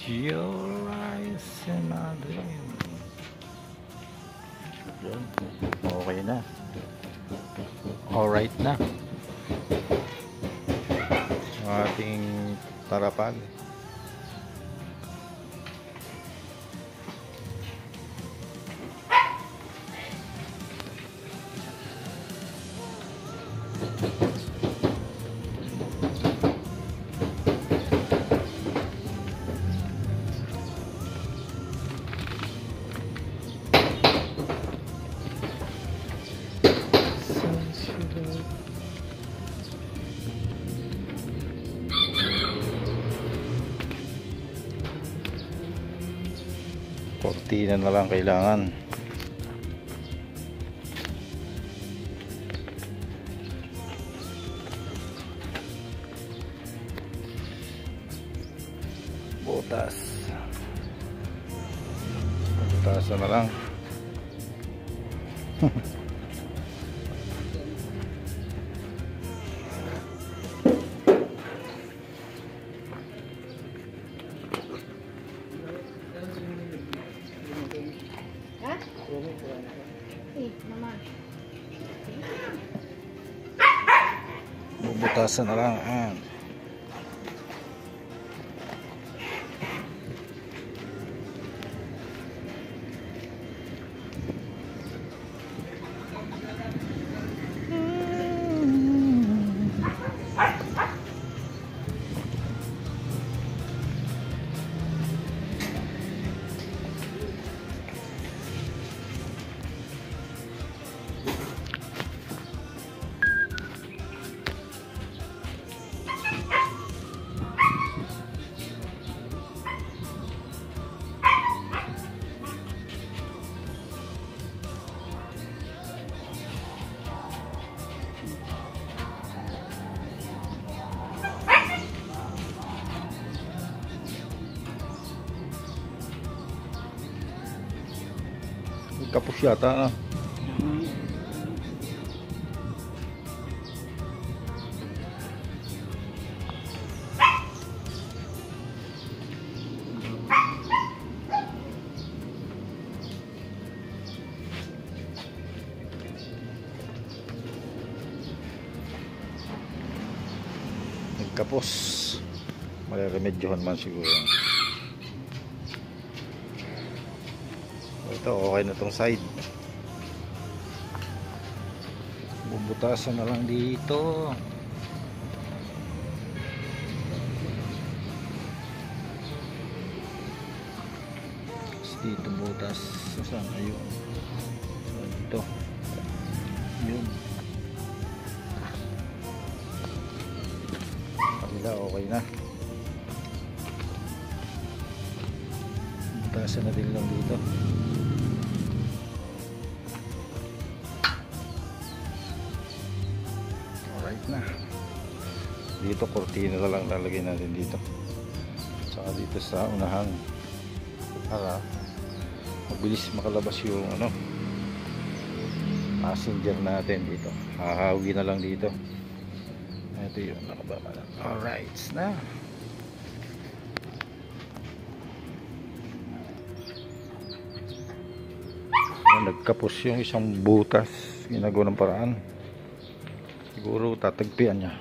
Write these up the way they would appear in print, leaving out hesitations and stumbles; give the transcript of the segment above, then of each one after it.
Your eyes and a dream. Okay na. Alright na. Ating tarapal. Kortina na lang kailangan. Butas. Butasan na lang. Bubutasan na lang. Kapos yata na. Nagkapos. Maliremedyohan man siguro. Ito okay na tong side. Bubutasan na lang dito. Dito butas. Saan? Ayun. Dito. Yun. Kabila okay na. Butasan na din lang dito. Na dito kortina na lang lalagay natin dito, saka dito sa unahan para mabilis makalabas yung passenger natin dito. Hahawi na lang dito. Ito yun, nakababa na. Alright na. Nagkapos yung isang butas, ginagawa ng paraan. Siguro tatagpian niya.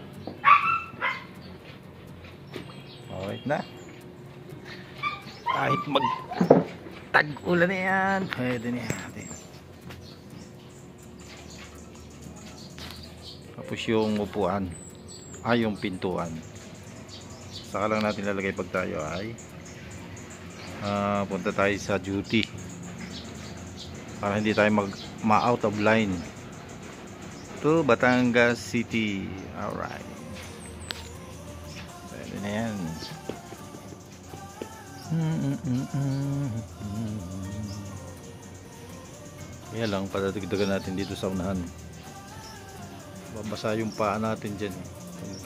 Alright na. Kahit mag-tag-ulan na yan, pwede na yan. Tapos yung upuan, yung pintuan, saka lang natin lalagay pag tayo ay punta tayo sa duty, para hindi tayo ma-out of line to Batangas City. Alright, pwede na yan. Kaya lang patadagdagan natin dito sa unahan, babasa yung paa natin dyan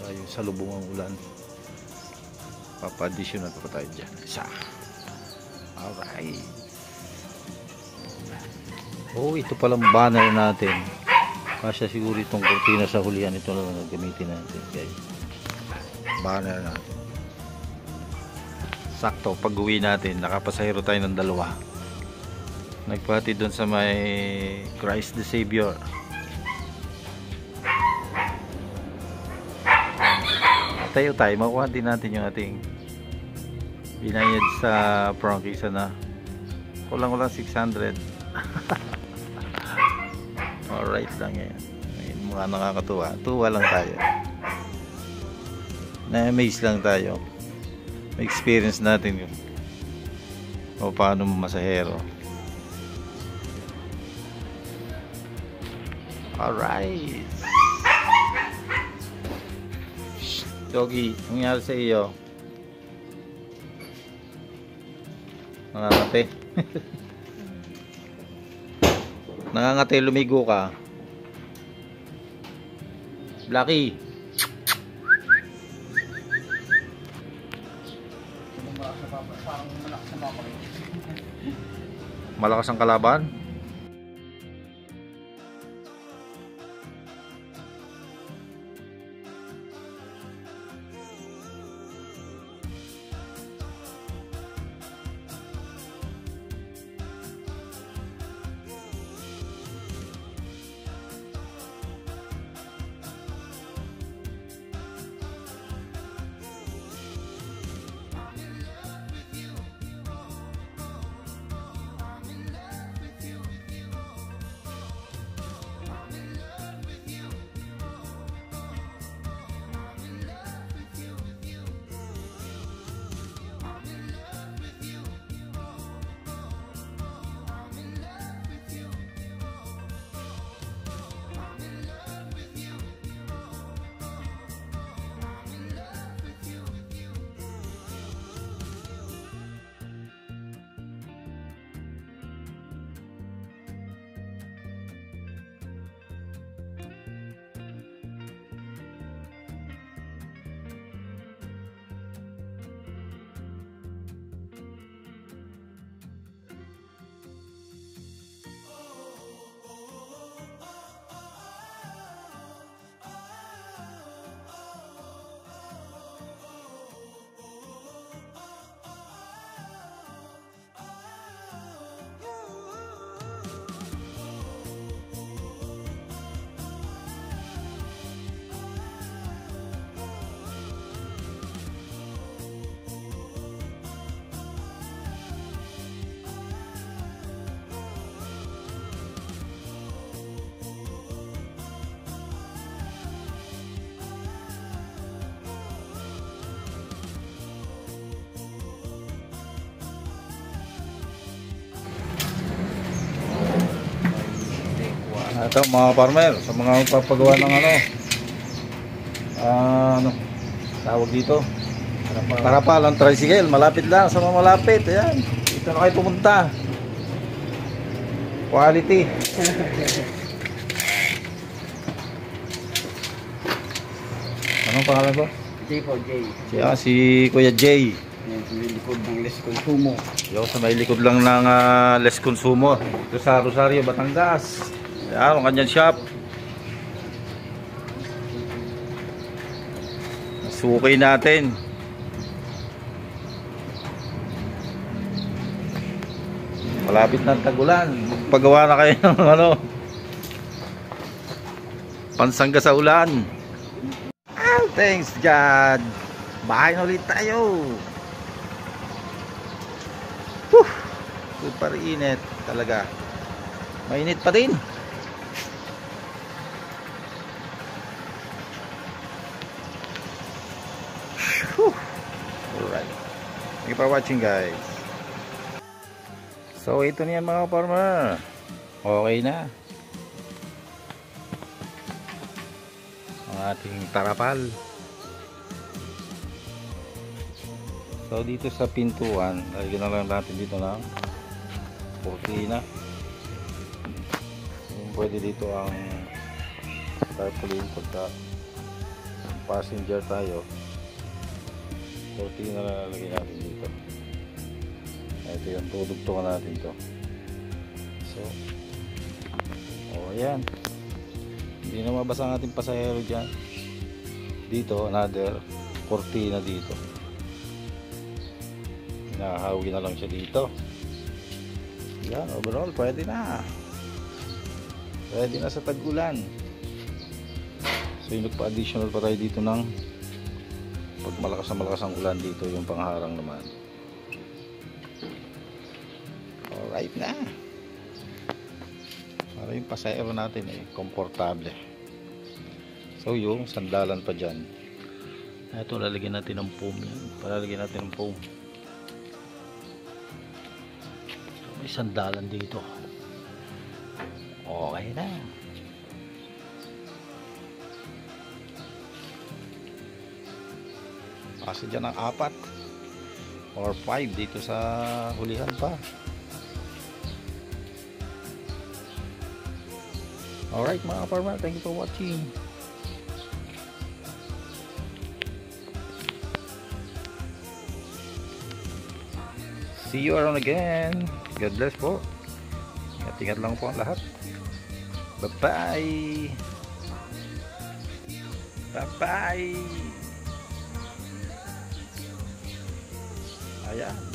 tayo sa lubong ang ulan. Papa-additional pa tayo dyan isa. Alright, ito palang banner natin. Kasya siguro itong kurtina sa hulihan. Ito na lang gamitin natin guys. Banner natin. sakto pag uwi natin nakapasahero tayo ng dalawa. Nagpati doon sa may Christ the Savior. Tayo makuha din natin yung ating binayad sa prangkisa na kulang 600. Alright lang yan. Mukha nakakatuwa. Tuwa lang tayo. Na-amaze lang tayo. Experience natin yun. O paano masahero. Alright. Doggy, anong nangyari sa iyo? Nangangate. Nangangate, lumigo ka. Blackie. Malakas ang kalaban? Ito mga farmer, sa mga magpapagawa ng ano tawag dito, karapal ang tricycle, malapit lang sa mga malapit. Ayan, dito na kayo pumunta. Quality. Anong pangalan ko? Jay po, Jay. Si Kuya Jay. Yan, sa may likod ng Les Consumo. Yo, sa may likod lang ng Les Consumo. Ito sa Rosario, Batangas. Ayan, ang kanyang shop. Sukay natin. Malapit na ang tagulan. Pagawa na kayo ng pansangga sa ulan. Oh, thanks God. Bahay na ulit tayo. Super init talaga. Mainit pa din. Alright. Thank you for watching, guys. So ito na yan mga farmer. Okay na ang ating tarapal. So dito sa pintuan, lagyan na lang natin dito ng kurtina. Pwede dito ang tarpaulin pagka passenger tayo. Kurtina na lalagyan natin dito. Ito yung tutugtungan natin to. So ayan, hindi na mabasa ang ating pasahero dyan. Dito another kurtina dito. Hinahawi na lang siya dito. Yan, overall pwede na. Pwede na sa tag-ulan. So yung nagpa-additional pa tayo dito ng pag malakas ang ulan dito, yung pangharang naman. Alright na. Para yung pasahero natin komportable. So yung sandalan pa dyan, ito lalagyan natin ng foam yan. Palalagyan natin ng foam. May sandalan dito. Okay na. Kasi dyan ang 4 or 5 dito sa hulihan pa. Alright mga farmer, thank you for watching. See you around again. God bless po. Ingat-ingat lang po ang lahat. Bye-bye. Bye-bye. Ayan.